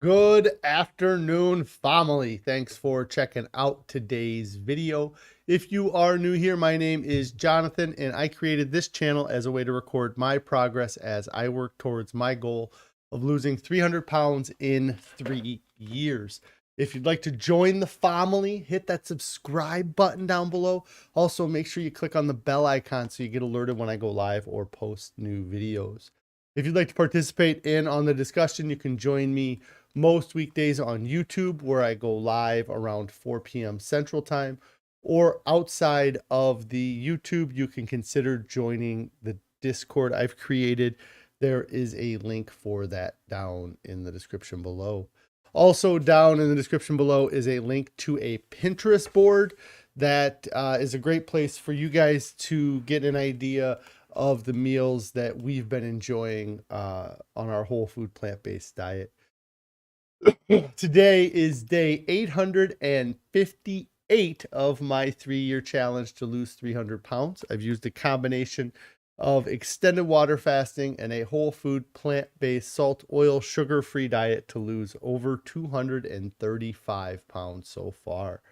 Good afternoon, family. Thanks for checking out today's video. If you are new here, my name is Jonathan, and I created this channel as a way to record my progress as I work towards my goal of losing 300 pounds in 3 years. If you'd like to join the family, hit that subscribe button down below. Also, make sure you click on the bell icon so you get alerted when I go live or post new videos. If you'd like to participate on the discussion, you can join me most weekdays on YouTube, where I go live around 4 p.m. Central Time, or outside of the YouTube, you can consider joining the Discord I've created. There is a link for that down in the description below. Also down in the description below is a link to a Pinterest board that is a great place for you guys to get an idea of the meals that we've been enjoying on our whole food plant-based diet. Today is day 858 of my 3-year challenge to lose 300 pounds. I've used a combination of extended water fasting and a whole food, plant-based, salt, oil, sugar-free diet to lose over 235 pounds so far.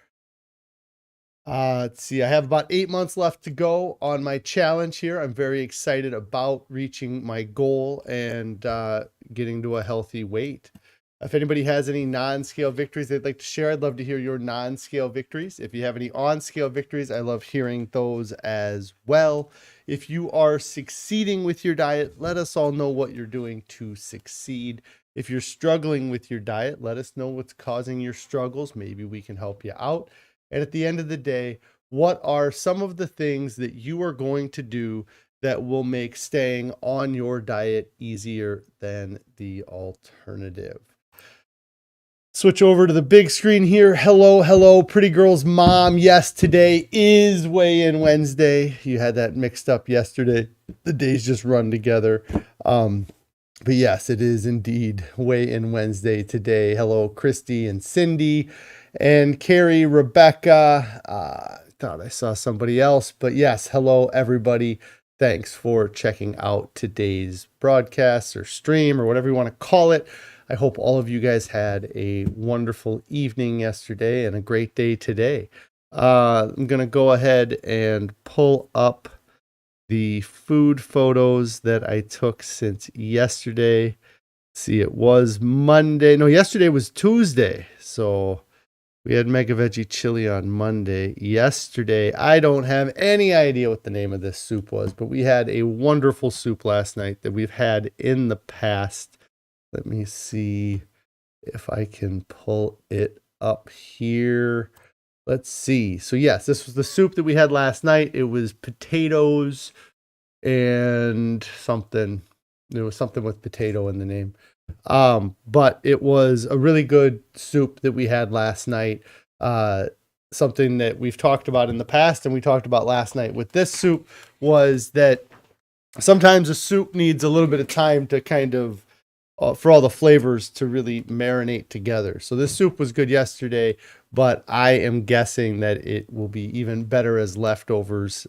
Let's see, I have about 8 months left to go on my challenge here. I'm very excited about reaching my goal and getting to a healthy weight. If anybody has any non-scale victories they'd like to share, I'd love to hear your non-scale victories. If you have any on-scale victories, I love hearing those as well. If you are succeeding with your diet, let us all know what you're doing to succeed. If you're struggling with your diet, let us know what's causing your struggles. Maybe we can help you out. And at the end of the day, what are some of the things that you are going to do that will make staying on your diet easier than the alternative? Switch over to the big screen here. Hello, pretty girl's mom. Yes, today is weigh-in Wednesday. You had that mixed up yesterday. The days just run together. But yes, it is indeed weigh-in Wednesday today. Hello, Christy and Cindy and Carrie, Rebecca. Thought I saw somebody else, but yes, hello, everybody. Thanks for checking out today's broadcast or stream or whatever you want to call it. I hope all of you guys had a wonderful evening yesterday and a great day today. I'm going to go ahead and pull up the food photos that I took since yesterday. See, it was Monday. No, yesterday was Tuesday. So we had Mega Veggie Chili on Monday. Yesterday, I don't have any idea what the name of this soup was, but we had a wonderful soup last night that we've had in the past. Let me see if I can pull it up here. Let's see. So yes, this was the soup that we had last night. It was potatoes and something. There was something with potato in the name. But it was a really good soup that we had last night. Something that we've talked about in the past and we talked about last night with this soup was that sometimes a soup needs a little bit of time to kind of for all the flavors to really marinate together. So this soup was good yesterday, but I am guessing that it will be even better as leftovers,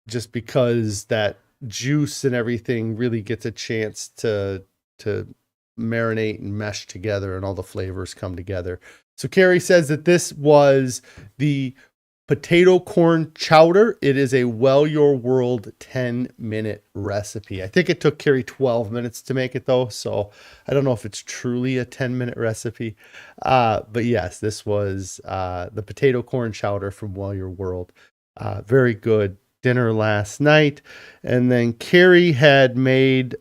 just because that juice and everything really gets a chance to marinate and mesh together and all the flavors come together. So Carrie says that this was the potato corn chowder. It is a Well Your World 10-minute recipe. I think it took Carrie 12 minutes to make it though, so I don't know if it's truly a 10-minute recipe. But yes, this was the potato corn chowder from Well Your World. Very good dinner last night. And then Carrie had made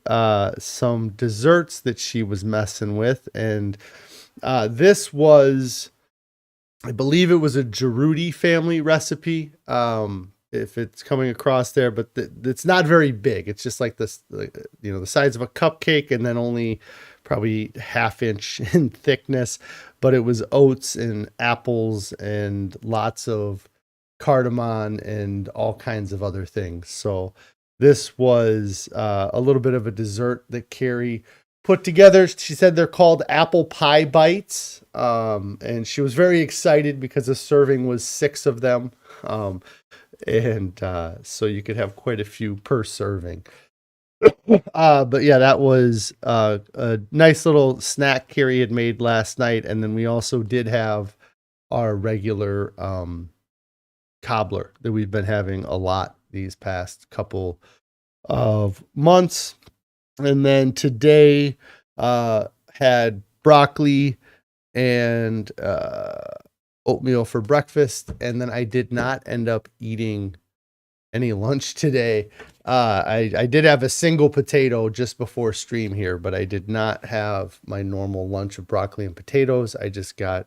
some desserts that she was messing with, and this was, I believe it was a Giroudi family recipe, if it's coming across there, but it's not very big. It's just like this, the size of a cupcake and then only probably ½ inch in thickness. But it was oats and apples and lots of cardamom and all kinds of other things. So this was a little bit of a dessert that Carrie put together. She said they're called apple pie bites. And she was very excited because the serving was 6 of them. So you could have quite a few per serving. But yeah, that was a nice little snack Carrie had made last night. And then we also did have our regular cobbler that we've been having a lot these past couple of months. And then today had broccoli and oatmeal for breakfast. And then I did not end up eating any lunch today. I did have a single potato just before stream here, but I did not have my normal lunch of broccoli and potatoes. I just got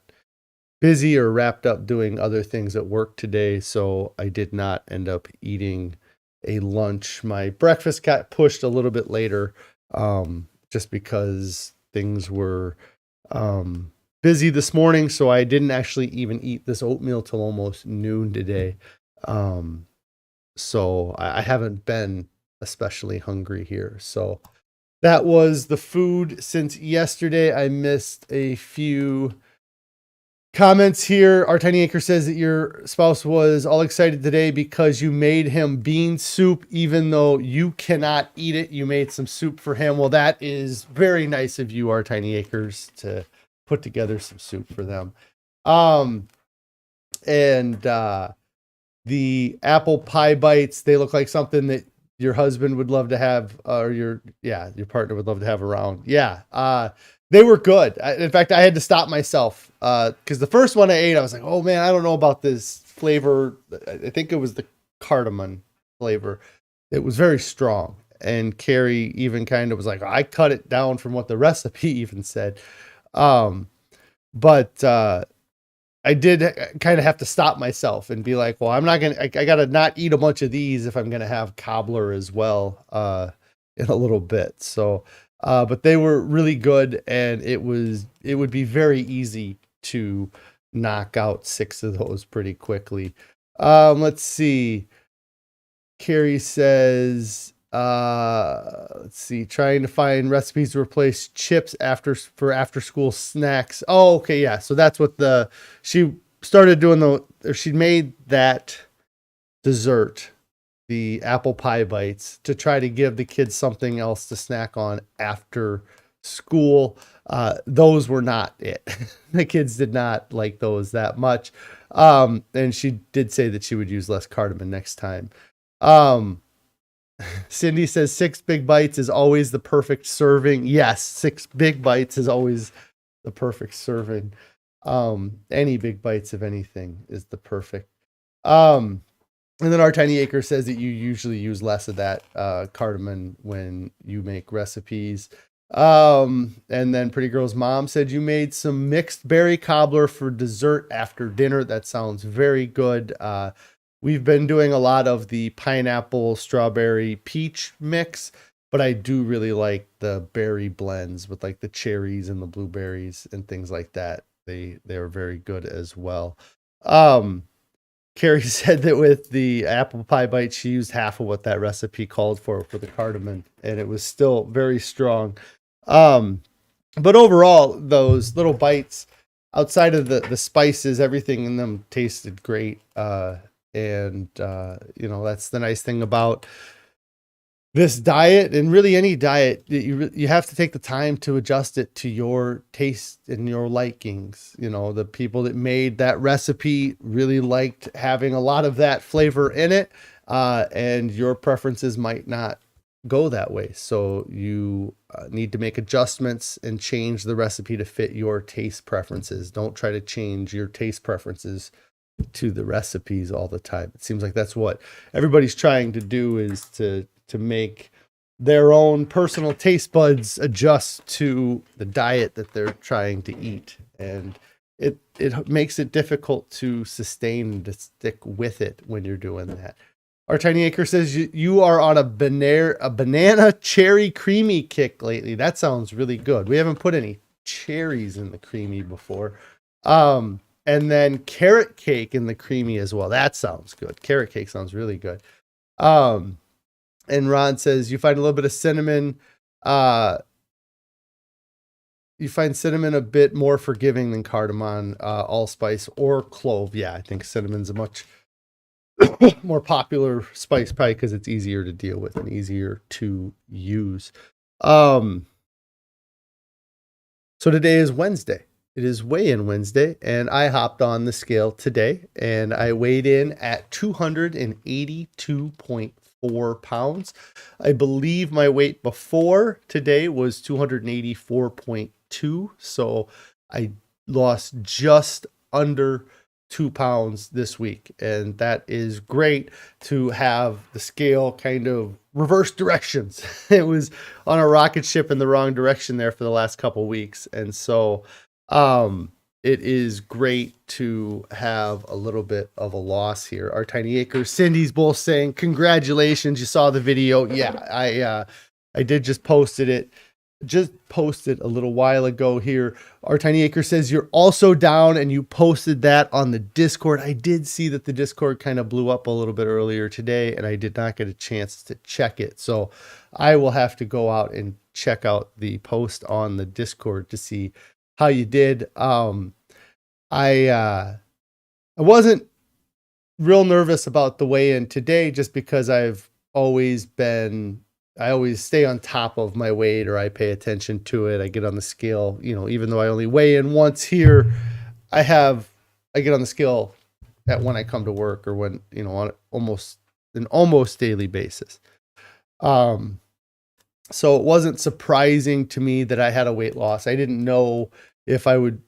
busy or wrapped up doing other things at work today, so I did not end up eating a lunch. My breakfast got pushed a little bit later, just because things were busy this morning, so I didn't actually even eat this oatmeal till almost noon today. So I haven't been especially hungry here. So that was the food since yesterday. I missed a few comments here. Our Tiny Acre says that your spouse was all excited today because you made him bean soup, even though you cannot eat it. You made some soup for him. Well, that is very nice of you, Our Tiny Acres, to put together some soup for them. The apple pie bites, they look like something that your husband would love to have, or your partner would love to have around. Yeah. They were good. In fact, I had to stop myself because the first one I ate, I was like, oh man, I don't know about this flavor. I think it was the cardamom flavor. It was very strong. And Carrie even kind of was like, I cut it down from what the recipe even said. But I did kind of have to stop myself and be like, well, I got to not eat a bunch of these if I'm going to have cobbler as well in a little bit. So, but they were really good, and it would be very easy to knock out 6 of those pretty quickly. Let's see. Carrie says, let's see, trying to find recipes to replace chips for after school snacks. Oh, okay. Yeah. So that's what she started doing she made that dessert, the apple pie bites, to try to give the kids something else to snack on after school. Those were not it. The kids did not like those that much. And she did say that she would use less cardamom next time. Cindy says 6 big bites is always the perfect serving. Yes, 6 big bites is always the perfect serving. Any big bites of anything is the perfect. And then Our Tiny Acre says that you usually use less of that cardamom when you make recipes. And then Pretty Girl's mom said you made some mixed berry cobbler for dessert after dinner. That sounds very good. We've been doing a lot of the pineapple, strawberry, peach mix, but I do really like the berry blends with like the cherries and the blueberries and things like that. They are very good as well. Carrie said that with the apple pie bite, she used half of what that recipe called for the cardamom, and it was still very strong. But overall, those little bites, outside of the spices, everything in them tasted great. And that's the nice thing about this diet, and really any diet. You have to take the time to adjust it to your taste and your likings. The people that made that recipe really liked having a lot of that flavor in it, and your preferences might not go that way. So you need to make adjustments and change the recipe to fit your taste preferences. Don't try to change your taste preferences to the recipes all the time. It seems like that's what everybody's trying to do, is to make their own personal taste buds adjust to the diet that they're trying to eat. And it makes it difficult to sustain and to stick with it when you're doing that. Our Tiny Acre says you are on a banana cherry creamy kick lately. That sounds really good. We haven't put any cherries in the creamy before. And then carrot cake in the creamy as well. That sounds good. Carrot cake sounds really good. And Ron says you find a little bit of cinnamon. You find cinnamon a bit more forgiving than cardamom, allspice, or clove. Yeah, I think cinnamon's a much more popular spice, probably because it's easier to deal with and easier to use. So today is Wednesday. It is weigh-in Wednesday, and I hopped on the scale today, and I weighed in at 282.4 pounds. I believe my weight before today was 284.2, so I lost just under 2 pounds this week, and that is great to have the scale kind of reverse directions. It was on a rocket ship in the wrong direction there for the last couple weeks, and so it is great to have a little bit of a loss here. Our Tiny Acres, Cindy's both saying congratulations. You saw the video. Yeah, I did just posted it. Just posted a little while ago here. Our Tiny Acre says you're also down, and you posted that on the Discord. I did see that the Discord kind of blew up a little bit earlier today, and I did not get a chance to check it. So I will have to go out and check out the post on the Discord to see how you did. I wasn't real nervous about the weigh-in today, just because I always stay on top of my weight, or I pay attention to it. I get on the scale, even though I only weigh in once here, I get on the scale when I come to work, or when, on an almost daily basis. So it wasn't surprising to me that I had a weight loss. I didn't know if I would,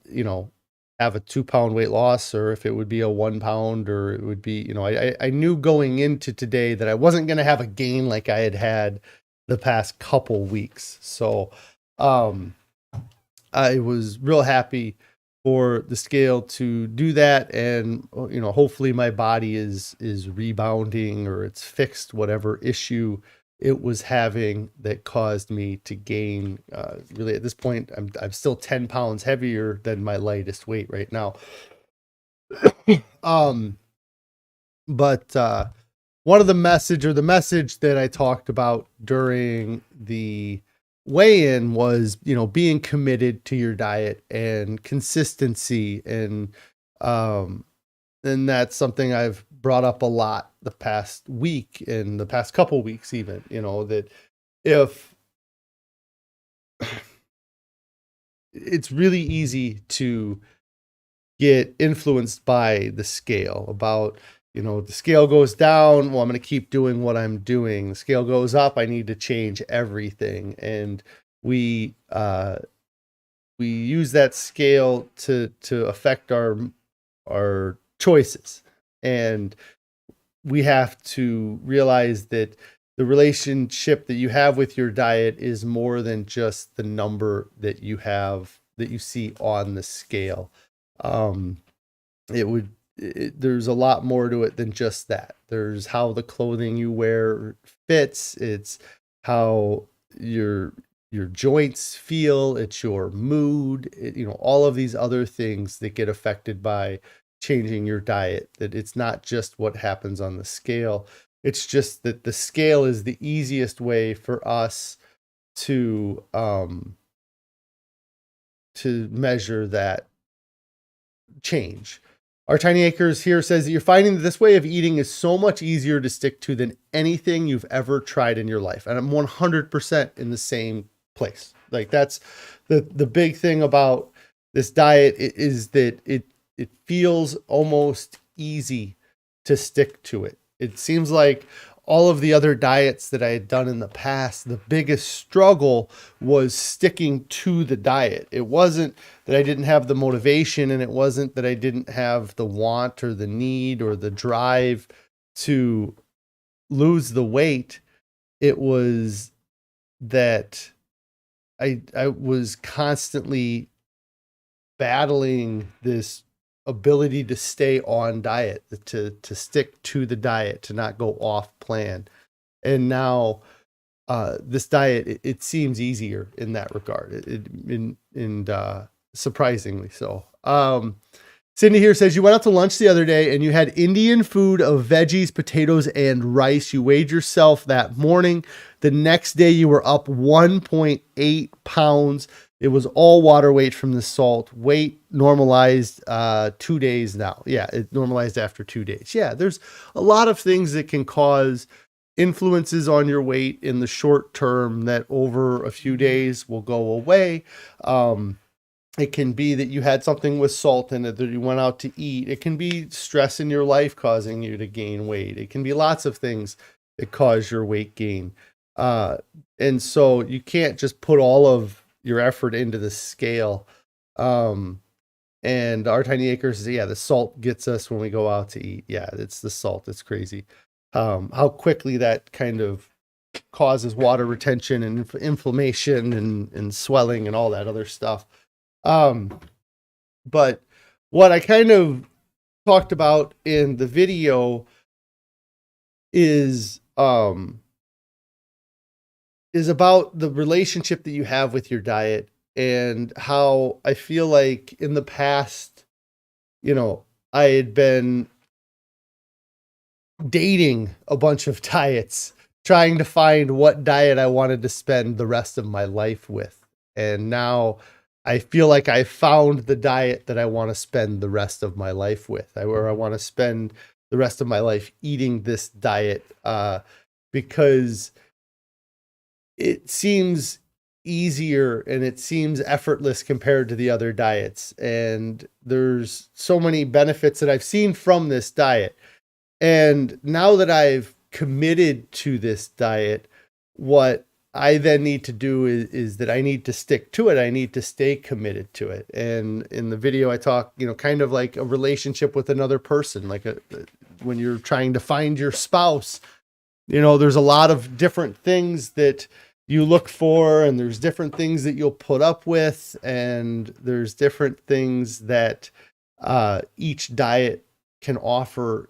have a 2-pound weight loss, or if it would be a 1 pound, or it would be, I knew going into today that I wasn't going to have a gain like I had the past couple weeks. So, I was real happy for the scale to do that. And, hopefully my body is rebounding, or it's fixed whatever issue it was having that caused me to gain. Really, at this point, I'm still 10 pounds heavier than my lightest weight right now. But one of the message that I talked about during the weigh-in was, being committed to your diet and consistency. And that's something I've brought up a lot the past week and the past couple weeks, even, that if it's really easy to get influenced by the scale, about, the scale goes down, well, I'm going to keep doing what I'm doing. The scale goes up, I need to change everything. And we use that scale to affect our choices. And we have to realize that the relationship that you have with your diet is more than just the number that you have, that you see on the scale. There's a lot more to it than just that. There's how the clothing you wear fits. It's how your joints feel. It's your mood. All of these other things that get affected by changing your diet. That it's not just what happens on the scale. It's just that the scale is the easiest way for us to measure that change. Our Tiny Acres here says that you're finding that this way of eating is so much easier to stick to than anything you've ever tried in your life. And I'm 100% in the same place. Like, that's the big thing about this diet, is that it feels almost easy to stick to it. It seems like all of the other diets that I had done in the past, the biggest struggle was sticking to the diet. It wasn't that I didn't have the motivation, and it wasn't that I didn't have the want or the need or the drive to lose the weight. It was that I was constantly battling this ability to stay on diet, to stick to the diet, to not go off plan. And now this diet, it seems easier in that regard, and surprisingly so. Cindy here says, you went out to lunch the other day and you had Indian food of veggies, potatoes, and rice. You weighed yourself that morning. The next day you were up 1.8 pounds. It was all water weight from the salt. Weight normalized 2 days now. Yeah, it normalized after 2 days. Yeah, there's a lot of things that can cause influences on your weight in the short term that over a few days will go away. It can be that you had something with salt in it that you went out to eat. It can be stress in your life causing you to gain weight. It can be lots of things that cause your weight gain. And so you can't just put all of your effort into the scale. And our tiny acres, yeah, the salt gets us when we go out to eat. Yeah, it's the salt. It's crazy. How quickly that kind of causes water retention and inflammation and swelling and all that other stuff. But what I kind of talked about in the video is about the relationship that you have with your diet, and how I feel like in the past, I had been dating a bunch of diets, trying to find what diet I wanted to spend the rest of my life with. And now I feel like I found the diet that I want to spend the rest of my life with, where I want to spend the rest of my life eating this diet, because it seems easier and it seems effortless compared to the other diets. And there's so many benefits that I've seen from this diet. And now that I've committed to this diet, what I then need to do is that I need to stick to it. I need to stay committed to it. And in the video, I talk, kind of like a relationship with another person, like when you're trying to find your spouse, there's a lot of different things that you look for, and there's different things that you'll put up with, and there's different things that each diet can offer,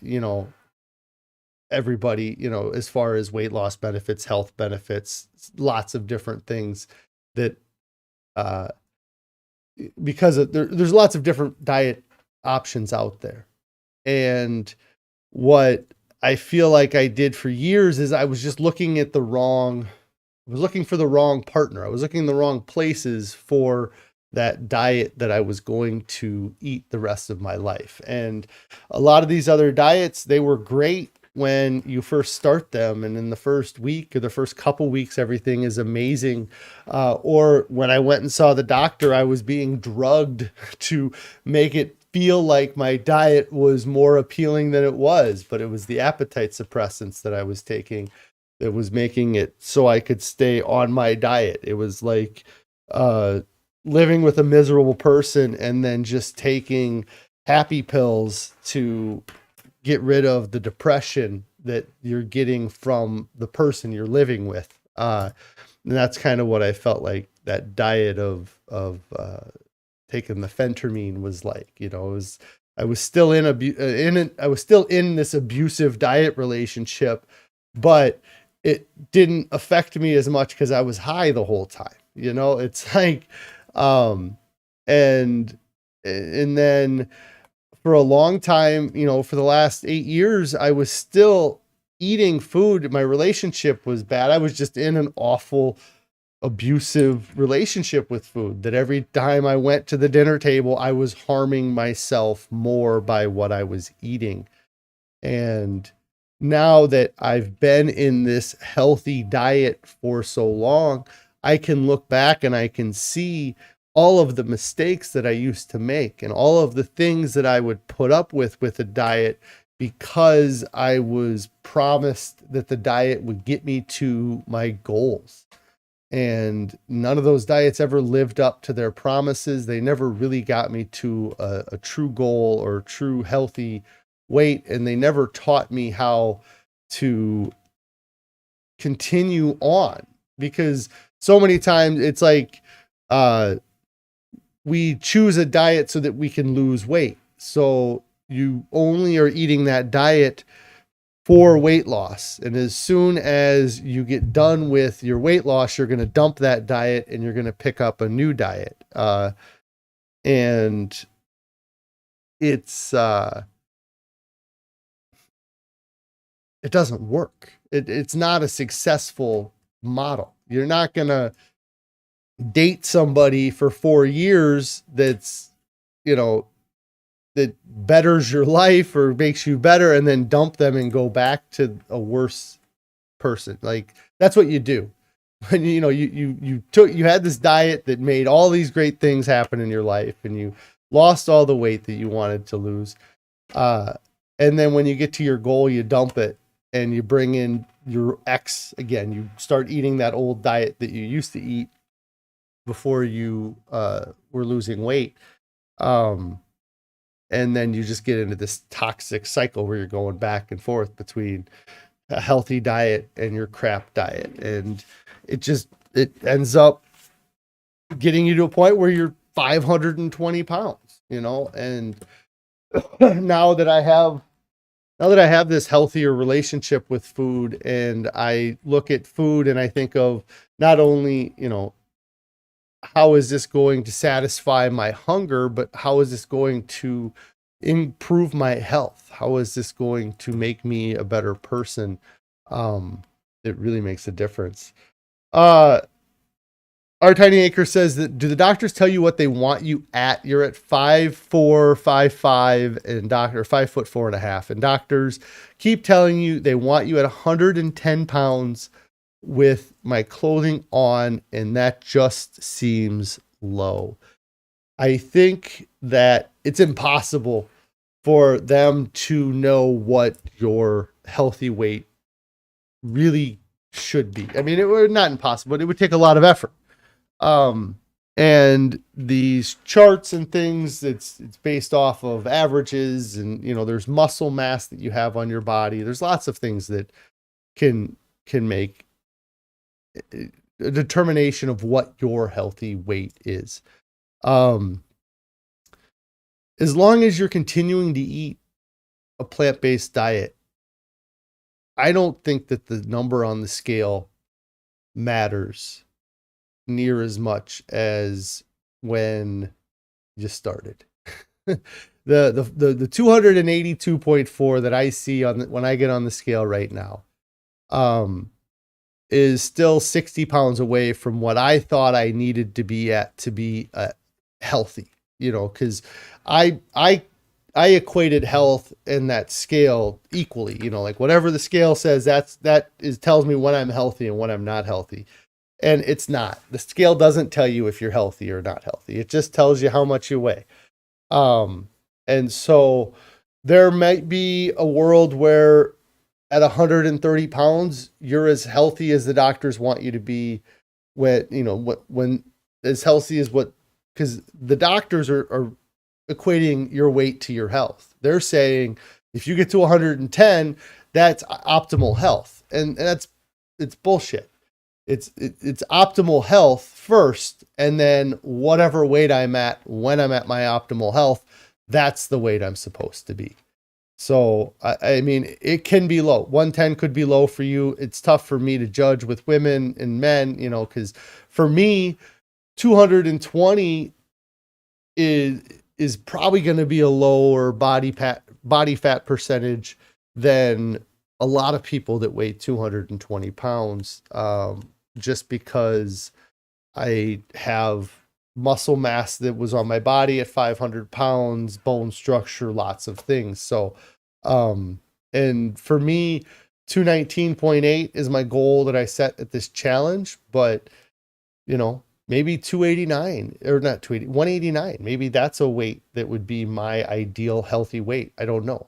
everybody, as far as weight loss benefits, health benefits, lots of different things that, because there's lots of different diet options out there. And what I feel like I did for years is I was just looking for the wrong partner. I was looking in the wrong places for that diet that I was going to eat the rest of my life. And a lot of these other diets, they were great when you first start them, and in the first week or the first couple weeks, everything is amazing. Or when I went and saw the doctor, I was being drugged to make it feel like my diet was more appealing than it was, but it was the appetite suppressants that I was taking that was making it so I could stay on my diet. It was like living with a miserable person and then just taking happy pills to get rid of the depression that you're getting from the person you're living with. And that's kind of what I felt like that diet of taking the phentermine was like. I was still I was still in this abusive diet relationship, but it didn't affect me as much because I was high the whole time. It's like, and then for a long time, for the last 8 years, I was still eating food. My relationship was bad. I was just in an awful, abusive relationship with food, that every time I went to the dinner table, I was harming myself more by what I was eating. And now that I've been in this healthy diet for so long, I can look back and I can see all of the mistakes that I used to make and all of the things that I would put up with a diet, because I was promised that the diet would get me to my goals. And none of those diets ever lived up to their promises. They never really got me to a true goal or true healthy weight. And they never taught me how to continue on, because so many times it's like, we choose a diet so that we can lose weight. So you only are eating that diet for weight loss. And as soon as you get done with your weight loss, you're going to dump that diet and you're going to pick up a new diet. And it's, it doesn't work. It's not a successful model. You're not going to date somebody for 4 years that's, you know, that betters your life or makes you better, and then dump them and go back to a worse person. Like, that's what you do. When you had this diet that made all these great things happen in your life, and you lost all the weight that you wanted to lose. And then when you get to your goal, you dump it and you bring in your X again. You start eating that old diet that you used to eat before you were losing weight. And then you just get into this toxic cycle where you're going back and forth between a healthy diet and your crap diet. And it ends up getting you to a point where you're 520 pounds, and now that I have this healthier relationship with food, and I look at food and I think of not only, how is this going to satisfy my hunger, but how is this going to improve my health? How is this going to make me a better person? It really makes a difference. Our Tiny Acre says that, do the doctors tell you what they want you at? You're at 5'4", 5'5", and 5'4.5", and doctors keep telling you they want you at 110 pounds with my clothing on, and that just seems low. I think that it's impossible for them to know what your healthy weight really should be. I mean, it would not impossible, but it would take a lot of effort. And these charts and things, it's based off of averages, and there's muscle mass that you have on your body. There's lots of things that can make a determination of what your healthy weight is. As long as you're continuing to eat a plant-based diet, I don't think that the number on the scale matters near as much as when you started. the 282.4 that I see when I get on the scale right now, is still 60 pounds away from what I thought I needed to be at to be healthy. Because I equated health and that scale equally. Like whatever the scale says, tells me when I'm healthy and when I'm not healthy. And it's not. The scale doesn't tell you if you're healthy or not healthy. It just tells you how much you weigh. And so there might be a world where at 130 pounds, you're as healthy as the doctors want you to be, when as healthy as because the doctors are equating your weight to your health. They're saying if you get to 110, that's optimal health. And it's bullshit. It's optimal health first, and then whatever weight I'm at when I'm at my optimal health, that's the weight I'm supposed to be. So, I mean, it can be low. 110 could be low for you. It's tough for me to judge with women and men, because for me, 220 is probably going to be a lower body fat percentage than a lot of people that weigh 220 pounds. Just because I have muscle mass that was on my body at 500 pounds, bone structure, lots of things. So, and for me, 219.8 is my goal that I set at this challenge, but maybe 289 or not 280, 189. Maybe that's a weight that would be my ideal healthy weight. I don't know.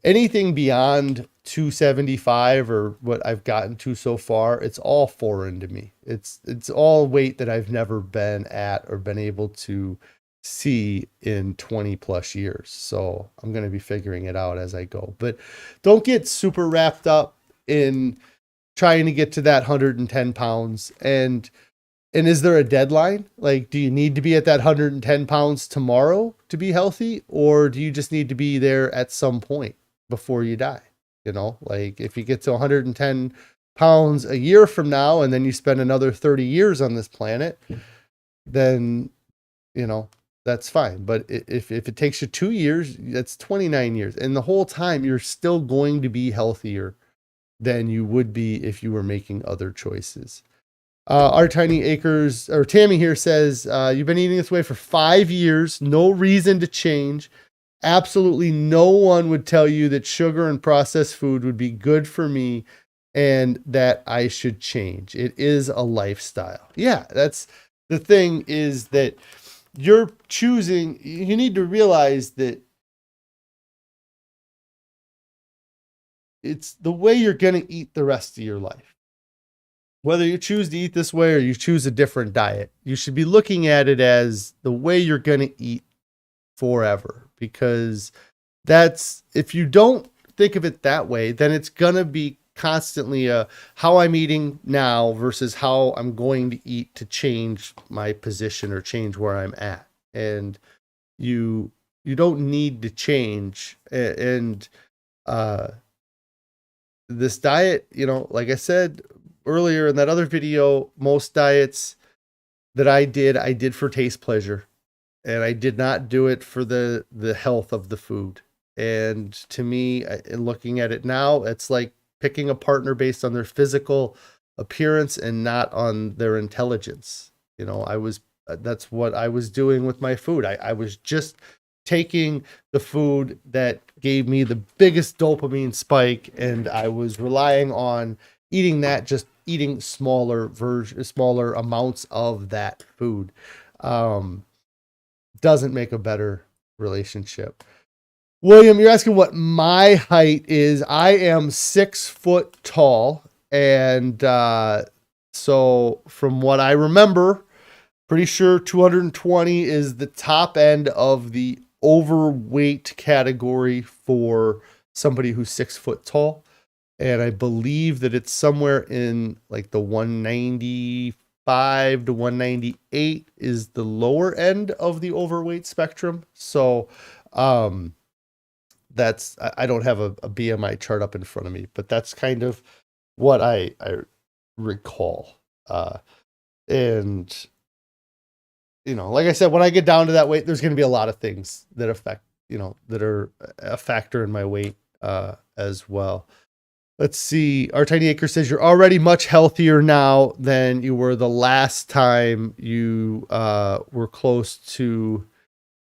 Anything beyond 275 or what I've gotten to so far, it's all foreign to me. It's all weight that I've never been at or been able to see in 20 plus years. So I'm going to be figuring it out as I go, but don't get super wrapped up in trying to get to that 110 pounds. And is there a deadline? Like, do you need to be at that 110 pounds tomorrow to be healthy? Or do you just need to be there at some point before you die? Like if you get to 110 pounds a year from now, and then you spend another 30 years on this planet, then, that's fine. But if it takes you 2 years, that's 29 years. And the whole time you're still going to be healthier than you would be if you were making other choices. Our Tiny Acres, or Tammy here says, you've been eating this way for 5 years, no reason to change. Absolutely no one would tell you that sugar and processed food would be good for me and that I should change. It is a lifestyle. Yeah, that's the thing, is that you're choosing, you need to realize that it's the way you're going to eat the rest of your life. Whether you choose to eat this way or you choose a different diet, you should be looking at it as the way you're going to eat forever. Because that's, if you don't think of it that way, then it's going to be constantly a how I'm eating now versus how I'm going to eat to change my position or change where I'm at. And you don't need to change. And this diet, like I said earlier in that other video, most diets that I did for taste pleasure, and I did not do it for the health of the food. And to me, in looking at it now, it's like picking a partner based on their physical appearance and not on their intelligence. That's what I was doing with my food. I was just taking the food that gave me the biggest dopamine spike, and I was relying on eating that, just eating smaller amounts of that food. Doesn't make a better relationship. William, you're asking what my height is. I am 6 foot tall. And so from what I remember, pretty sure 220 is the top end of the overweight category for somebody who's 6 foot tall. And I believe that it's somewhere in like the 195 to 198 is the lower end of the overweight spectrum. So that's, I don't have a BMI chart up in front of me, but that's kind of what I recall. And like I said, when I get down to that weight, there's going to be a lot of things that affect, that are a factor in my weight as well. Let's see. Our Tiny Acre says you're already much healthier now than you were the last time you were close to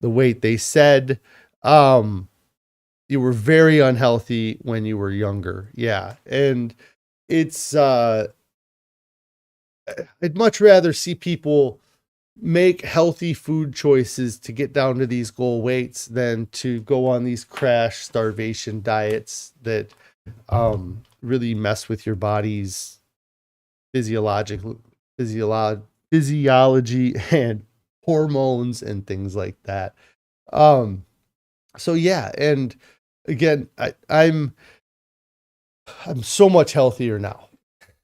the weight they said. You were very unhealthy when you were younger. Yeah. And it's, I'd much rather see people make healthy food choices to get down to these goal weights than to go on these crash starvation diets that really mess with your body's physiology and hormones and things like that. So yeah, and again, I'm so much healthier now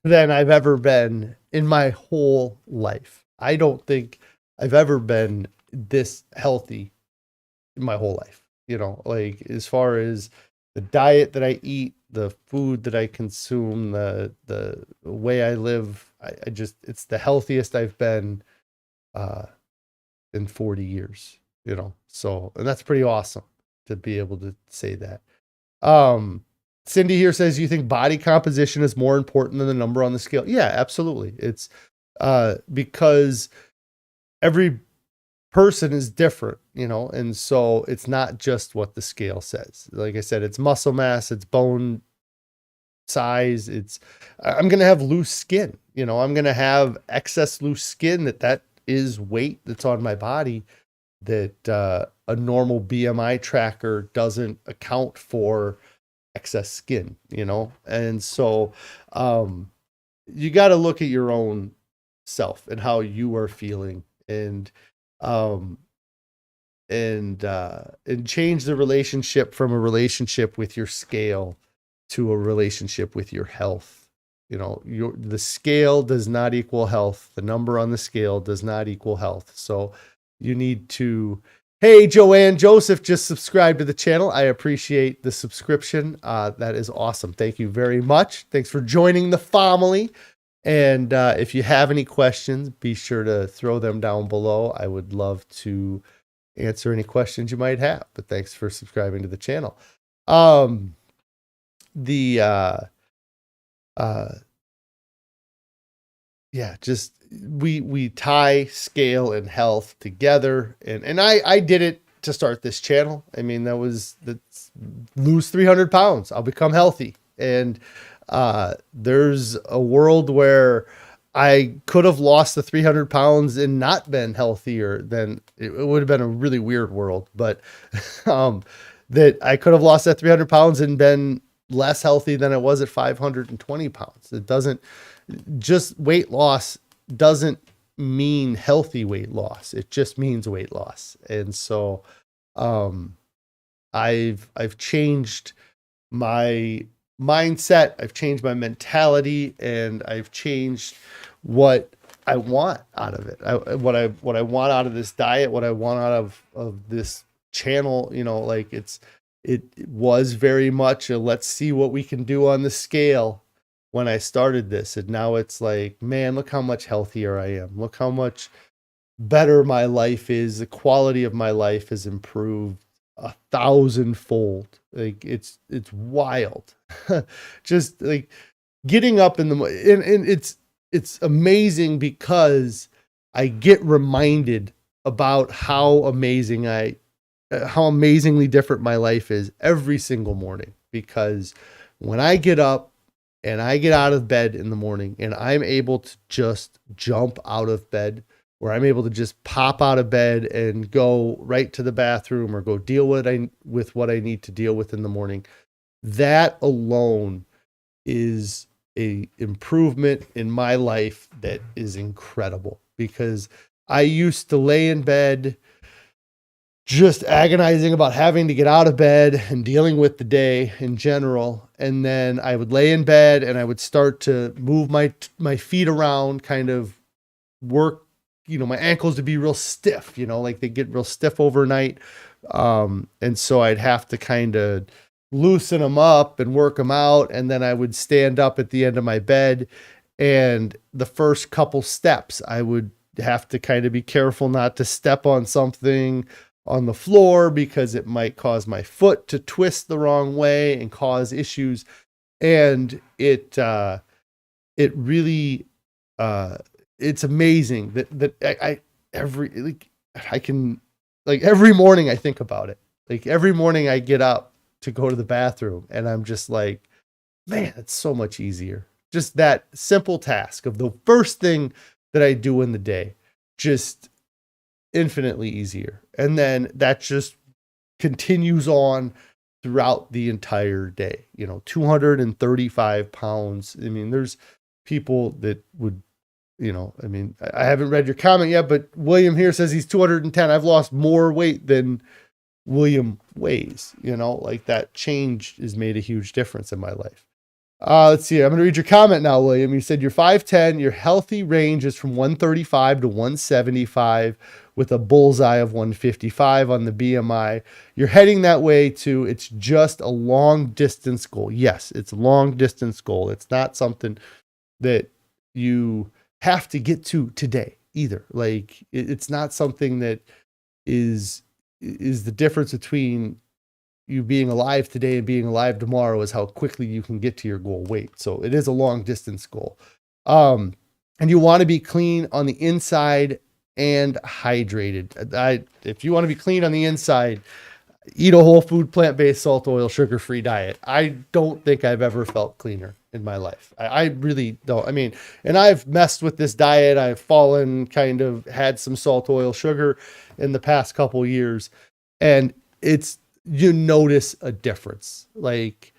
than I've ever been in my whole life. I don't think I've ever been this healthy in my whole life. Like as far as the diet that I eat, the food that I consume, the way I live, I just, it's the healthiest I've been in 40 years, so, and that's pretty awesome to be able to say that. Cindy here says, you think body composition is more important than the number on the scale? Yeah, absolutely. It's because every person is different, and so it's not just what the scale says. Like I said, it's muscle mass, it's bone size, I'm going to have loose skin, I'm going to have excess loose skin that is weight that's on my body that a normal BMI tracker doesn't account for excess skin, and so you got to look at your own self and how you are feeling, and change the relationship from a relationship with your scale to a relationship with your health. The scale does not equal health. The number on the scale does not equal health. So you need to, hey, Joanne Joseph just subscribed to the channel. I appreciate the subscription. That is awesome. Thank you very much. Thanks for joining the family. And if you have any questions, be sure to throw them down below. I would love to answer any questions you might have, but thanks for subscribing to the channel. yeah, just we tie scale and health together, and I did it to start this channel. I mean, that's lose 300 pounds. I'll become healthy. And there's a world where I could have lost the 300 pounds and not been healthier. Then it would have been a really weird world, but that I could have lost that 300 pounds and been less healthy than I was at 520 pounds. It doesn't, just weight loss doesn't mean healthy weight loss. It just means weight loss. And so, I've changed my mindset. I've changed my mentality, and I've changed what I want out of it. What I want out of this diet, what I want out of this channel, like it was very much a let's see what we can do on the scale when I started this. And now it's like, man, look how much healthier I am. Look how much better my life is. The quality of my life has improved 1,000-fold. Like it's wild. Just like getting up in the and it's amazing because I get reminded about how amazingly different my life is every single morning. Because when I get up and I get out of bed in the morning and I'm able to just jump out of bed, where I'm able to just pop out of bed and go right to the bathroom or go deal with what I need to deal with in the morning, that alone is a improvement in my life that is incredible. Because I used to lay in bed just agonizing about having to get out of bed and dealing with the day in general. And then I would lay in bed and I would start to move my feet around, kind of work, my ankles to be real stiff, like they get real stiff overnight. And so I'd have to kind of loosen them up and work them out. And then I would stand up at the end of my bed, and the first couple steps, I would have to kind of be careful not to step on something on the floor because it might cause my foot to twist the wrong way and cause issues. And it really, it's amazing that every morning I think about it. Like every morning I get up to go to the bathroom and I'm just like, man, it's so much easier. Just that simple task of the first thing that I do in the day, just infinitely easier. And then that just continues on throughout the entire day. 235 pounds. I mean, there's people that would, I haven't read your comment yet, but William here says he's 210. I've lost more weight than William weighs. Like that change has made a huge difference in my life. Let's see. I'm going to read your comment now, William. You said you're 5'10". Your healthy range is from 135 to 175 with a bullseye of 155 on the BMI. You're heading that way too. It's just a long distance goal. Yes, it's a long distance goal. It's not something that you have to get to today either. Like it's not something that is the difference between you being alive today and being alive tomorrow is how quickly you can get to your goal weight. So it is a long distance goal. And you want to be clean on the inside and hydrated. If you want to be clean on the inside, eat a whole food, plant-based, salt, oil, sugar-free diet. I don't think I've ever felt cleaner in my life. I really don't. I mean, and I've messed with this diet. I've had some salt, oil, sugar in the past couple years, and you notice a difference. Like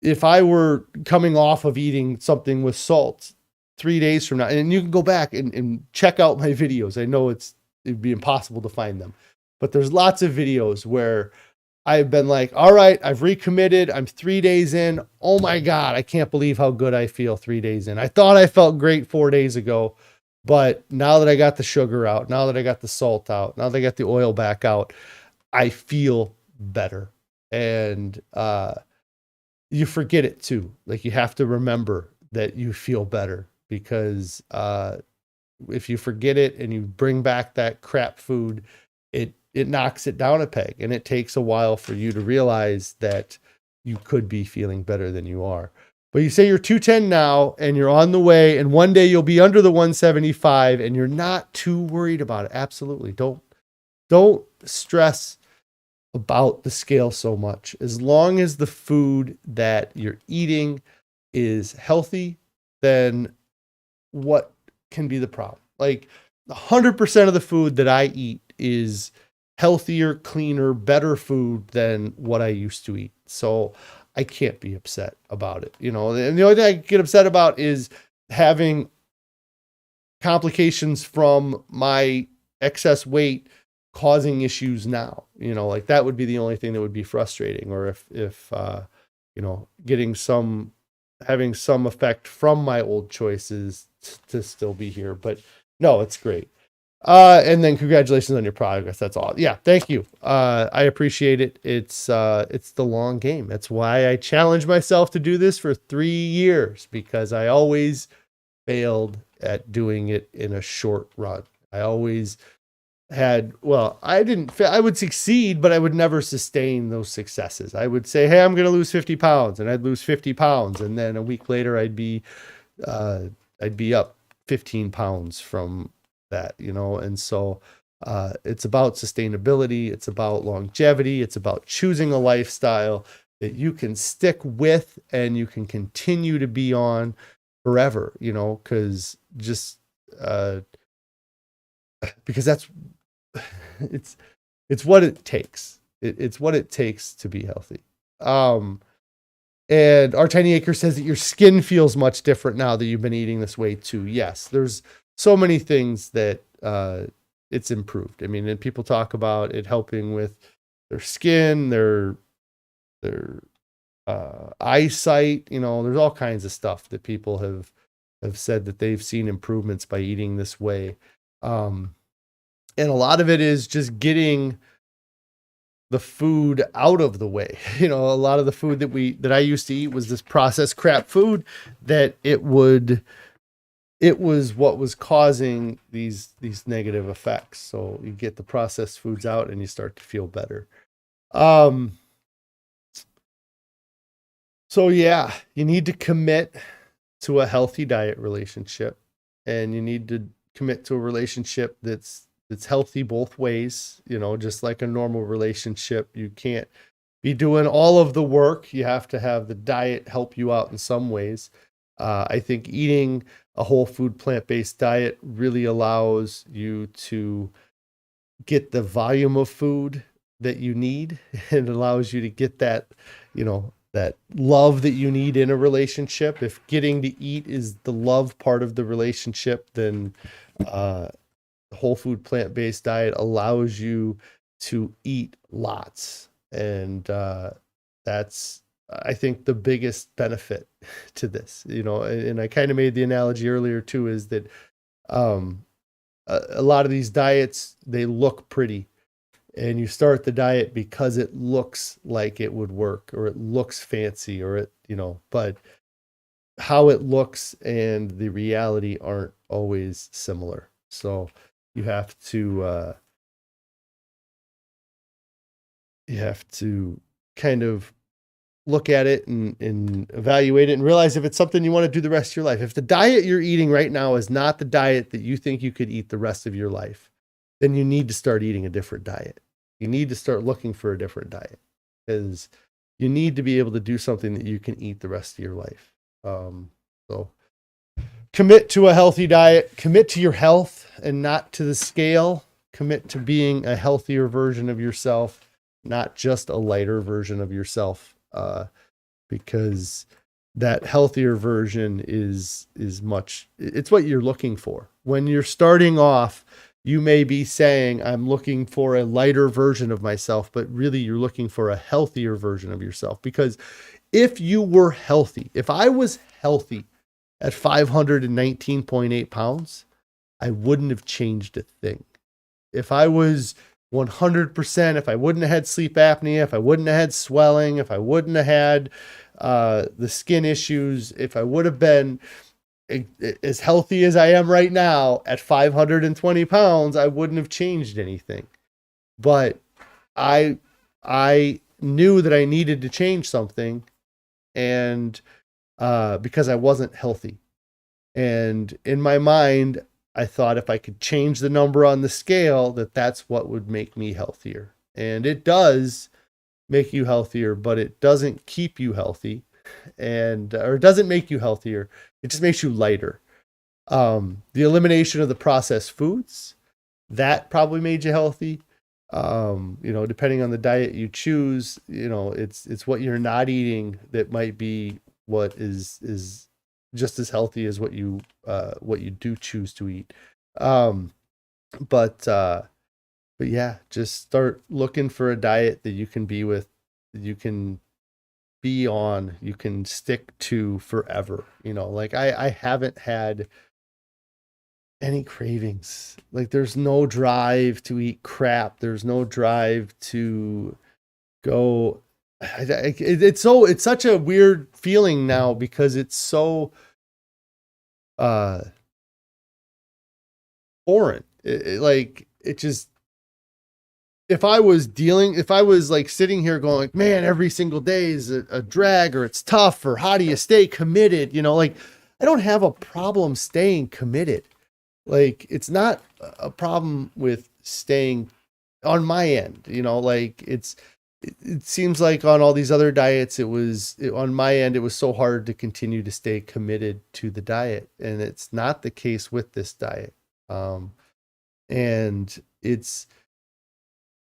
if I were coming off of eating something with salt 3 days from now, and you can go back and check out my videos. I know it'd be impossible to find them, but there's lots of videos where I've been like, all right, I've recommitted. I'm 3 days in. Oh my God, I can't believe how good I feel 3 days in. I thought I felt great 4 days ago, but now that I got the sugar out, now that I got the salt out, now that I got the oil back out, I feel better. And you forget it too. Like you have to remember that you feel better, because if you forget it and you bring back that crap food, it knocks it down a peg, and it takes a while for you to realize that you could be feeling better than you are. But you say you're 210 now and you're on the way, and one day you'll be under the 175 and you're not too worried about it. Absolutely. Don't stress about the scale so much. As long as the food that you're eating is healthy, then what can be the problem? Like 100% of the food that I eat is healthier, cleaner, better food than what I used to eat. So I can't be upset about it, you know. And the only thing I get upset about is having complications from my excess weight causing issues now, you know, like that would be the only thing that would be frustrating. Or if you know, having some effect from my old choices to still be here. But no, it's great. And then congratulations on your progress. That's all. Yeah. Thank you. I appreciate it. It's the long game. That's why I challenged myself to do this for 3 years, because I always failed at doing it in a short run. I always had, well, I would succeed, but I would never sustain those successes. I would say, hey, I'm going to lose 50 pounds, and I'd lose 50 pounds. And then a week later I'd be up 15 pounds from that, you know? And so, it's about sustainability. It's about longevity. It's about choosing a lifestyle that you can stick with and you can continue to be on forever, you know, because that's, it's what it takes. It's what it takes to be healthy. And our Tiny Acre says that your skin feels much different now that you've been eating this way too. Yes, there's so many things that it's improved. I mean, and people talk about it helping with their skin, their eyesight. You know, there's all kinds of stuff that people have said that they've seen improvements by eating this way. And a lot of it is just getting the food out of the way. You know, a lot of the food that I used to eat was this processed crap food that it was what was causing these negative effects. So you get the processed foods out and you start to feel better. So yeah, you need to commit to a healthy diet relationship, and you need to commit to a relationship that's healthy both ways. You know, just like a normal relationship, you can't be doing all of the work. You have to have the diet help you out in some ways. I think eating a whole food plant-based diet really allows you to get the volume of food that you need. It allows you to get that, you know, that love that you need in a relationship. If getting to eat is the love part of the relationship, then the whole food plant-based diet allows you to eat lots. And that's, I think, the biggest benefit to this, you know. And I kind of made the analogy earlier too, is that a lot of these diets, they look pretty, and you start the diet because it looks like it would work, or it looks fancy, or it, you know, but how it looks and the reality aren't always similar. So you have to kind of look at it and evaluate it and realize if it's something you want to do the rest of your life. If the diet you're eating right now is not the diet that you think you could eat the rest of your life, then you need to start eating a different diet. You need to start looking for a different diet, because you need to be able to do something that you can eat the rest of your life. So commit to a healthy diet, commit to your health and not to the scale. Commit to being a healthier version of yourself, not just a lighter version of yourself. Because that healthier version is it's what you're looking for. When you're starting off, you may be saying, I'm looking for a lighter version of myself, but really you're looking for a healthier version of yourself. Because if you were healthy, if I was healthy at 519.8 pounds, I wouldn't have changed a thing. If I was 100%, if I wouldn't have had sleep apnea, if I wouldn't have had swelling, if I wouldn't have had the skin issues, if I would have been as healthy as I am right now at 520 pounds, I wouldn't have changed anything. But I knew that I needed to change something, and because I wasn't healthy. And in my mind, I thought if I could change the number on the scale, that's what would make me healthier. And it does make you healthier, but it doesn't keep you healthy, or it doesn't make you healthier. It just makes you lighter. The elimination of the processed foods, that probably made you healthy. Depending on the diet you choose, it's what you're not eating that might be what is just as healthy as what you do choose to eat. Um, but yeah, just start looking for a diet that you can you can be on, you can stick to forever. Like I haven't had any cravings. Like there's no drive to eat crap. There's no drive to go. It's such a weird feeling now because it's so uh foreign. It just, if I was like sitting here going like, man, every single day is a drag, or it's tough, or how do you stay committed? Like I don't have a problem staying committed. Like it's not a problem with staying on my end, like it seems like on all these other diets, on my end, it was so hard to continue to stay committed to the diet. And it's not the case with this diet. And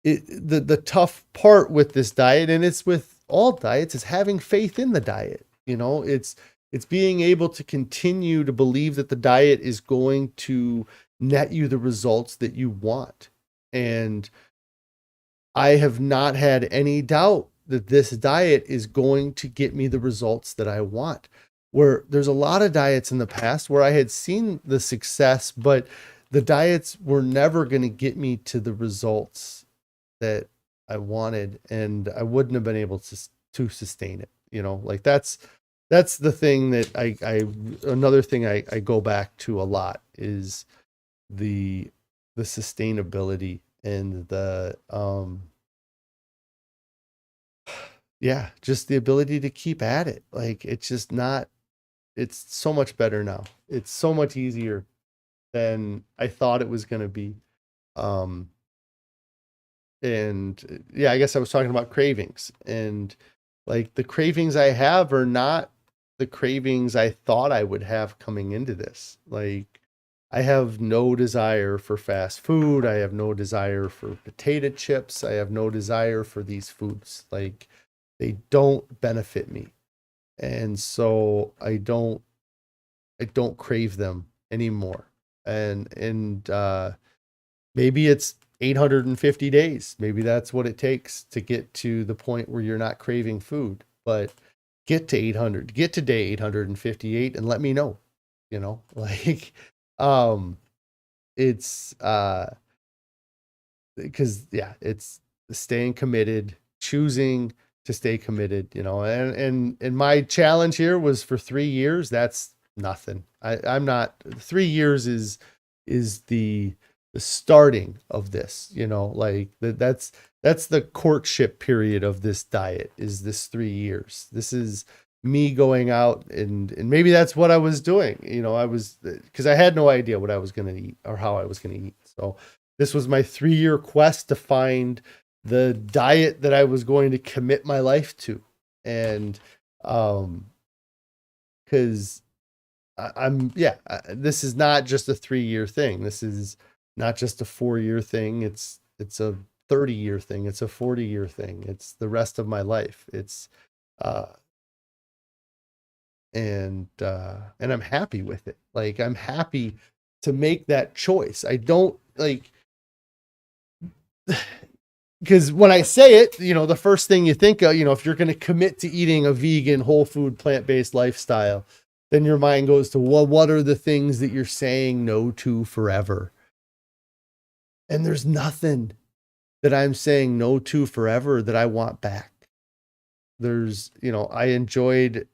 the tough part with this diet, and it's with all diets, is having faith in the diet. It's being able to continue to believe that the diet is going to net you the results that you want. And I have not had any doubt that this diet is going to get me the results that I want. Where there's a lot of diets in the past where I had seen the success, but the diets were never going to get me to the results that I wanted, and I wouldn't have been able to sustain it. Like that's the thing that another thing I go back to a lot is the sustainability and just the ability to keep at it. Like it's so much better now. It's so much easier than I thought it was going to be. And yeah, I guess I was talking about cravings, and like the cravings I have are not the cravings I thought I would have coming into this. Like I have no desire for fast food. I have no desire for potato chips. I have no desire for these foods. Like they don't benefit me. And so I don't crave them anymore. And maybe it's 850 days. Maybe that's what it takes to get to the point where you're not craving food. But get to 800, get to day 858 and let me know, like, it's, because it's staying committed, choosing to stay committed, and my challenge here was for 3 years. That's nothing. I'm not, 3 years is the starting of this, like that's the courtship period of this diet, is this 3 years. This is me going out, and maybe that's what I was doing. Because I had no idea what I was going to eat or how I was going to eat. So this was my 3-year quest to find the diet that I was going to commit my life to. And because this is not just a 3-year thing. This is not just a 4-year thing. It's a 30-year thing. It's a 40-year thing. It's the rest of my life. It's and I'm happy with it. Like I'm happy to make that choice. I don't like, because when I say it, the first thing you think of, if you're going to commit to eating a vegan, whole food, plant-based lifestyle, then your mind goes to, well, what are the things that you're saying no to forever? And there's nothing that I'm saying no to forever that I want back. There's, I enjoyed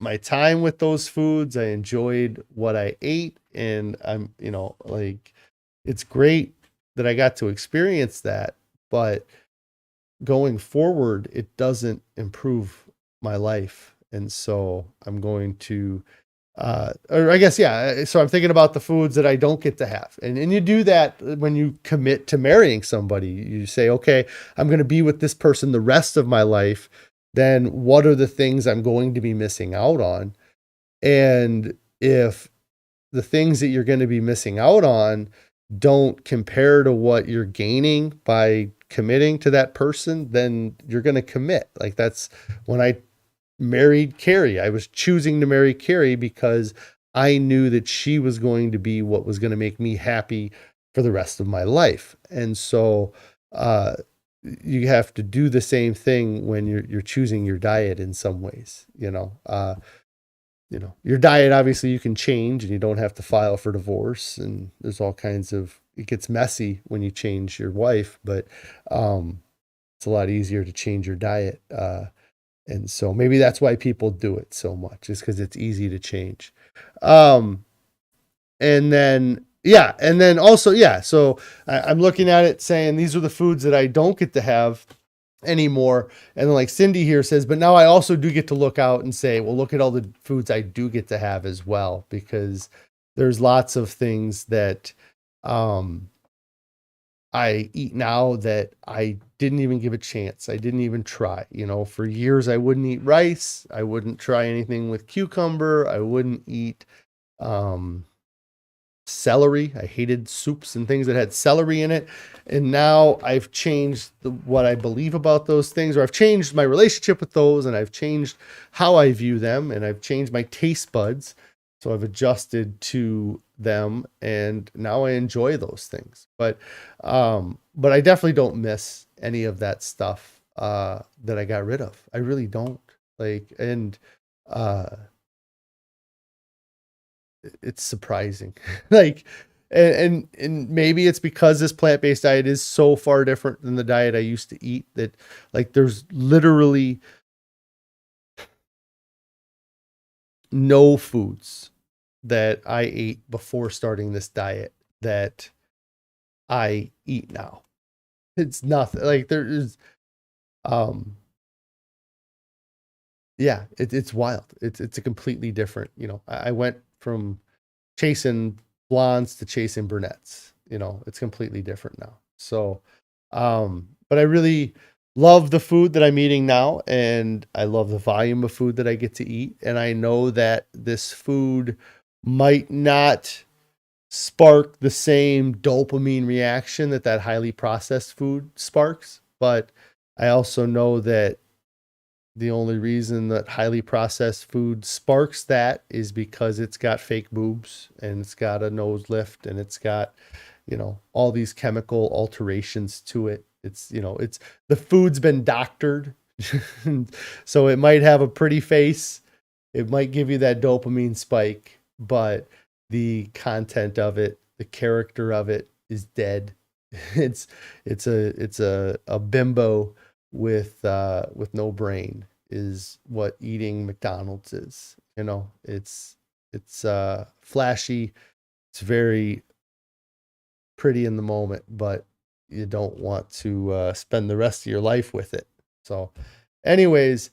my time with those foods. I enjoyed what I ate, and I'm, like, it's great that I got to experience that, but going forward, it doesn't improve my life. And so I'm going to, or I guess, yeah. So I'm thinking about the foods that I don't get to have. And you do that when you commit to marrying somebody. You say, okay, I'm going to be with this person the rest of my life. Then what are the things I'm going to be missing out on? And if the things that you're going to be missing out on don't compare to what you're gaining by committing to that person, then you're going to commit. Like that's when I married Carrie. I was choosing to marry Carrie because I knew that she was going to be what was going to make me happy for the rest of my life. And so, you have to do the same thing when you're choosing your diet in some ways, your diet, obviously you can change and you don't have to file for divorce, and there's all kinds of, it gets messy when you change your wife, but, it's a lot easier to change your diet. And so maybe that's why people do it so much, is because it's easy to change. And then, yeah. And then also, yeah. So I'm looking at it saying, these are the foods that I don't get to have anymore. And then like Cindy here says, but now I also do get to look out and say, well, look at all the foods I do get to have as well, because there's lots of things that, I eat now that I didn't even give a chance. I didn't even try. For years I wouldn't eat rice. I wouldn't try anything with cucumber. I wouldn't eat celery. I hated soups and things that had celery in it. And now I've changed what I believe about those things, or I've changed my relationship with those, and I've changed how I view them, and I've changed my taste buds. So I've adjusted to them, and now I enjoy those things. But I definitely don't miss any of that stuff that I got rid of. I really don't. It's surprising. And maybe it's because this plant-based diet is so far different than the diet I used to eat, that there's literally no foods that I ate before starting this diet that I eat now. It's nothing. There is, yeah, it's wild. It's a completely different, I went from chasing blondes to chasing brunettes. It's completely different now. So, but I really love the food that I'm eating now, and I love the volume of food that I get to eat. And I know that this food might not spark the same dopamine reaction that highly processed food sparks, but I also know that the only reason that highly processed food sparks that is because it's got fake boobs, and it's got a nose lift, and it's got, all these chemical alterations to it. It's the food's been doctored. So it might have a pretty face. It might give you that dopamine spike, but the content of it, the character of it is dead. It's a bimbo with no brain is what eating McDonald's is. It's flashy. It's very pretty in the moment, but you don't want to spend the rest of your life with it. So anyways,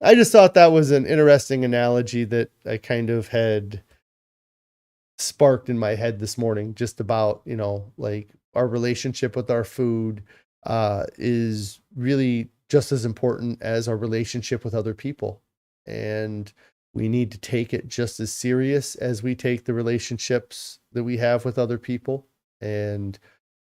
I just thought that was an interesting analogy that I kind of had sparked in my head this morning, just about, our relationship with our food is really just as important as our relationship with other people. And we need to take it just as serious as we take the relationships that we have with other people. And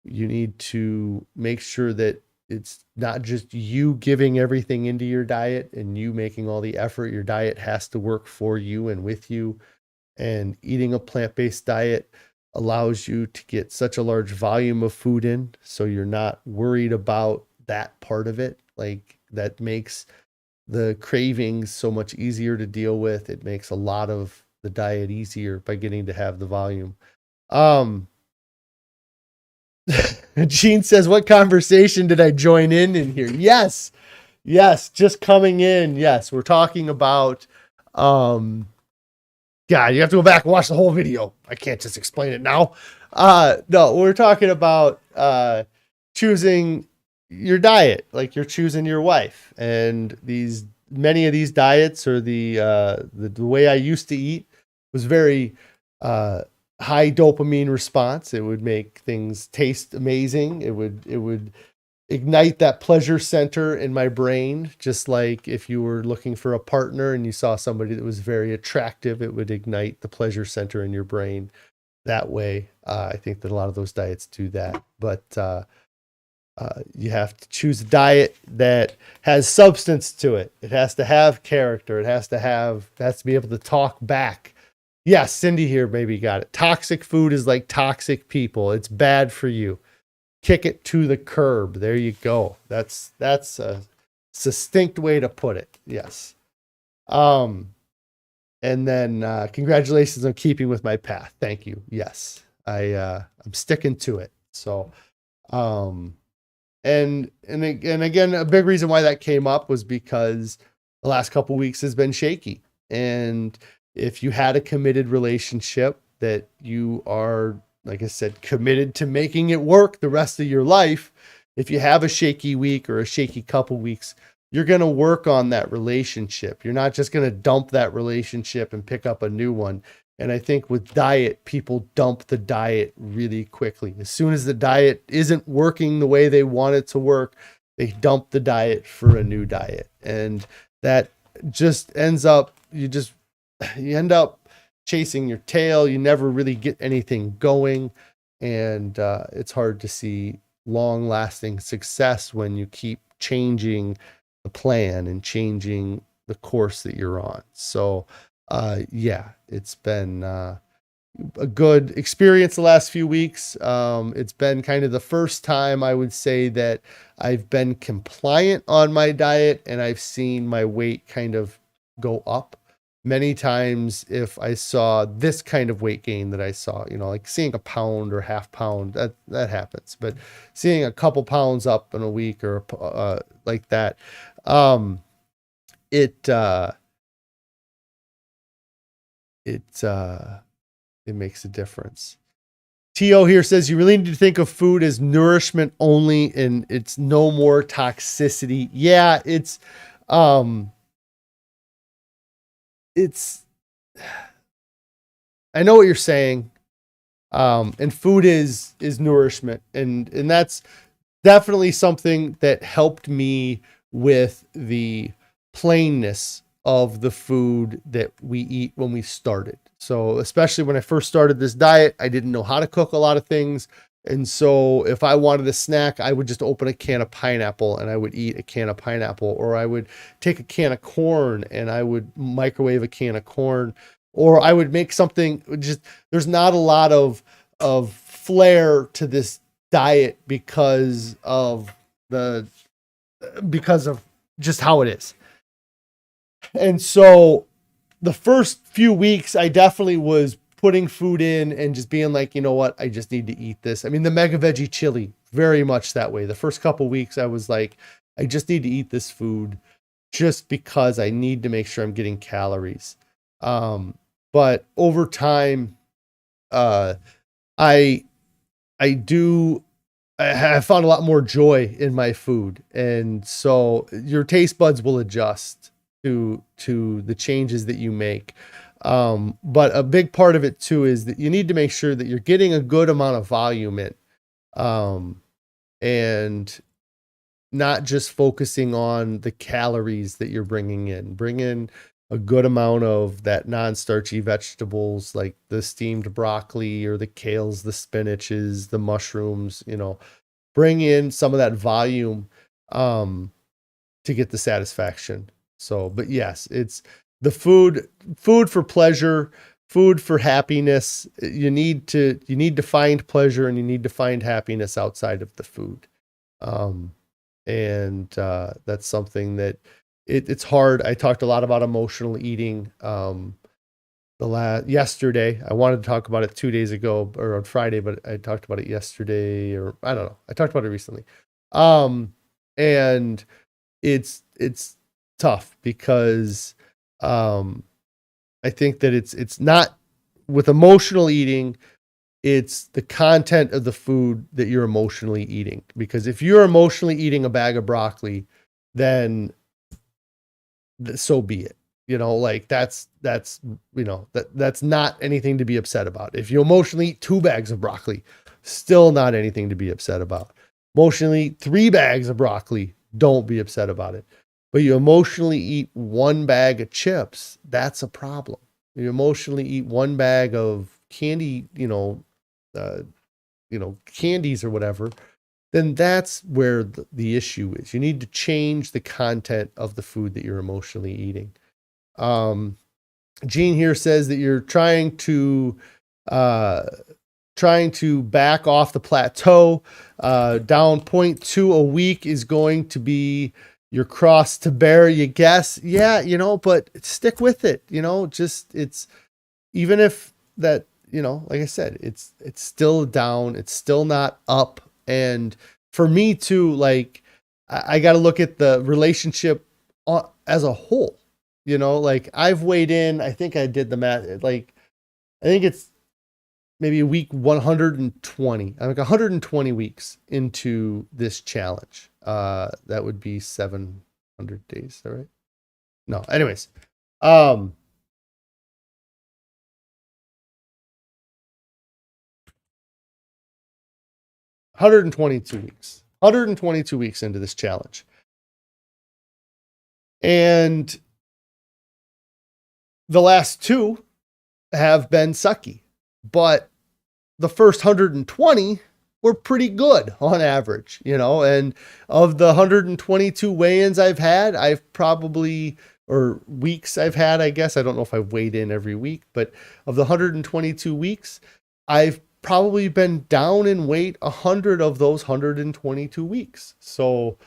you need to make sure that it's not just you giving everything into your diet and you making all the effort. Your diet has to work for you and with you. And eating a plant-based diet allows you to get such a large volume of food in, so you're not worried about that part of it. That makes the cravings so much easier to deal with. It makes a lot of the diet easier by getting to have the volume. Gene says, what conversation did I join in here? Yes, just coming in. Yes, we're talking about, God, you have to go back and watch the whole video. I can't just explain it now. No, we're talking about choosing your diet, like you're choosing your wife, and these many of these diets, or the way I used to eat, was very high dopamine response. It would make things taste amazing. It would ignite that pleasure center in my brain, just like if you were looking for a partner and you saw somebody that was very attractive, it would ignite the pleasure center in your brain that way. I think that a lot of those diets do that, but you have to choose a diet that has substance to it. It has to have character. It has to be able to talk back. Yes, Cindy here maybe got it. Toxic food is like toxic people. It's bad for you. Kick it to the curb. There you go. That's a succinct way to put it. Yes. And then congratulations on keeping with my path. Thank you. Yes. I'm sticking to it. So and again, a big reason why that came up was because the last couple of weeks has been shaky. And if you had a committed relationship that you are, like I said, committed to making it work the rest of your life, if you have a shaky week or a shaky couple weeks, you're going to work on that relationship. You're not just going to dump that relationship and pick up a new one. And I think with diet, people dump the diet really quickly. As soon as the diet isn't working the way they want it to work, they dump the diet for a new diet. And that just ends up, you end up chasing your tail. You never really get anything going. And it's hard to see long lasting success when you keep changing the plan and changing the course that you're on. So yeah, it's been a good experience the last few weeks. It's been kind of the first time I would say that I've been compliant on my diet and I've seen my weight kind of go up. Many times if I saw this kind of weight gain that I saw, like seeing a pound or half pound, that happens, but seeing a couple pounds up in a week or like that, it makes a difference. T.O. here says you really need to think of food as nourishment only and it's no more toxicity. Yeah, it's I know what you're saying. And food is nourishment. And that's definitely something that helped me with the plainness of the food that we eat when we started. So especially when I first started this diet, I didn't know how to cook a lot of things. And so if I wanted a snack, I would just open a can of pineapple and I would eat a can of pineapple, or I would take a can of corn and I would microwave a can of corn, or I would make something. There's not a lot of flair to this diet because of just how it is. And so the first few weeks, I definitely was putting food in and just being like, you know what, I just need to eat this. I mean, the mega veggie chili, very much that way. The first couple weeks, I was like, I just need to eat this food just because I need to make sure I'm getting calories. But over time, I have found a lot more joy in my food. And so your taste buds will adjust to the changes that you make. But a big part of it too is that you need to make sure that you're getting a good amount of volume in, and not just focusing on the calories that you're bringing in. Bring in a good amount of that non-starchy vegetables like the steamed broccoli or the kales, the spinaches, the mushrooms, bring in some of that volume to get the satisfaction. So, but yes, it's the food for pleasure, food for happiness. You need to find pleasure and you need to find happiness outside of the food. And that's something that it's hard. I talked a lot about emotional eating. Yesterday, I wanted to talk about it 2 days ago or on Friday, but I talked about it yesterday, or I don't know. I talked about it recently. And it's tough because I think that it's not with emotional eating, it's the content of the food that you're emotionally eating. Because if you're emotionally eating a bag of broccoli, then so be it. Like that's that's not anything to be upset about. If you emotionally eat 2 bags of broccoli, still not anything to be upset about. Emotionally eat 3 bags of broccoli, don't be upset about it. But you emotionally eat 1 bag of chips, that's a problem. You emotionally eat 1 bag of candy, candies or whatever, then that's where the issue is. You need to change the content of the food that you're emotionally eating. Gene here says that you're trying to back off the plateau. Down 0.2 a week is going to be your cross to bear, you guess. Yeah, but stick with it. Just it's, even if that, like I said, it's still down, it's still not up. And for me too, like I got to look at the relationship as a whole. Like I've weighed in, I think I did the math, like I think it's maybe week 120. I'm like 120 weeks into this challenge. That would be 700 days. Is that right? No. Anyways, 122 weeks. 122 weeks into this challenge. And the last 2 have been sucky, but the first 120 were pretty good on average, and of the 122 weigh-ins I've had, or weeks I've had, I guess, I don't know if I've weighed in every week, but of the 122 weeks, I've probably been down in weight 100 of those 122 weeks. So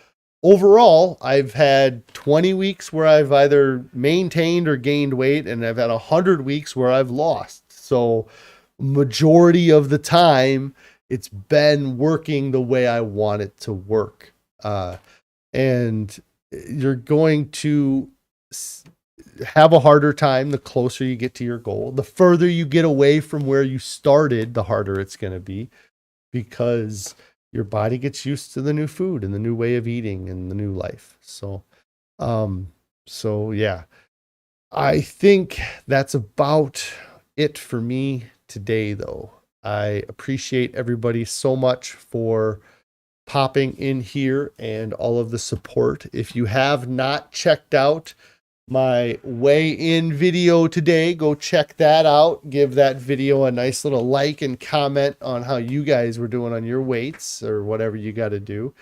overall, I've had 20 weeks where I've either maintained or gained weight, and I've had 100 weeks where I've lost. So majority of the time, it's been working the way I want it to work. And you're going to have a harder time the closer you get to your goal. The further you get away from where you started, the harder it's going to be, because your body gets used to the new food and the new way of eating and the new life. So yeah, I think that's about it for me today, though. I appreciate everybody so much for popping in here and all of the support. If you have not checked out my weigh-in video today, go check that out. Give that video a nice little like and comment on how you guys were doing on your weights or whatever you got to do.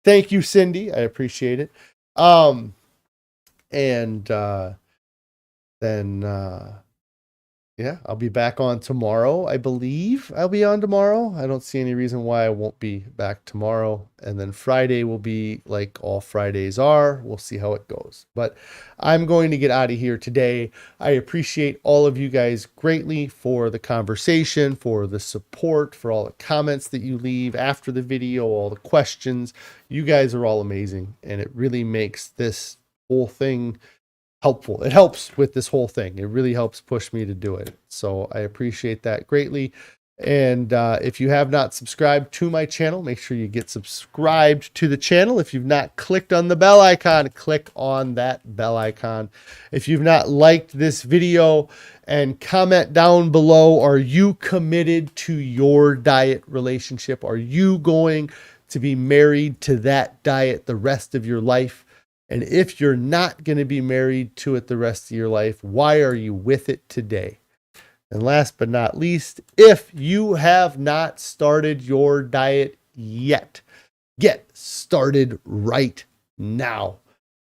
Thank you, Cindy. I appreciate it. Yeah, I'll be back on tomorrow. I believe I'll be on tomorrow. I don't see any reason why I won't be back tomorrow. And then Friday will be like all Fridays are. We'll see how it goes. But I'm going to get out of here today. I appreciate all of you guys greatly for the conversation, for the support, for all the comments that you leave after the video, all the questions. You guys are all amazing. And it really makes this whole thing helpful. It helps with this whole thing. It really helps push me to do it. So I appreciate that greatly. And if you have not subscribed to my channel, make sure you get subscribed to the channel. If you've not clicked on the bell icon, click on that bell icon. If you've not liked this video, and comment down below, are you committed to your diet relationship? Are you going to be married to that diet the rest of your life? And if you're not going to be married to it the rest of your life, why are you with it today? And last but not least, if you have not started your diet yet, get started right now.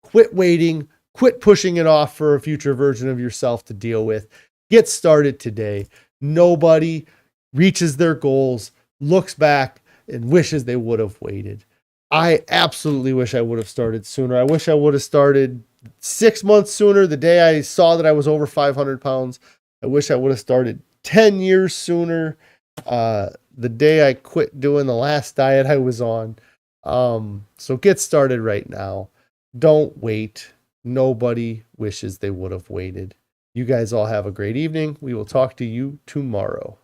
Quit waiting. Quit pushing it off for a future version of yourself to deal with. Get started today. Nobody reaches their goals, looks back, and wishes they would have waited. I absolutely wish I would have started sooner. I wish I would have started 6 months sooner, the day I saw that I was over 500 pounds. I wish I would have started 10 years sooner, the day I quit doing the last diet I was on. So get started right now. Don't wait. Nobody wishes they would have waited. You guys all have a great evening. We will talk to you tomorrow.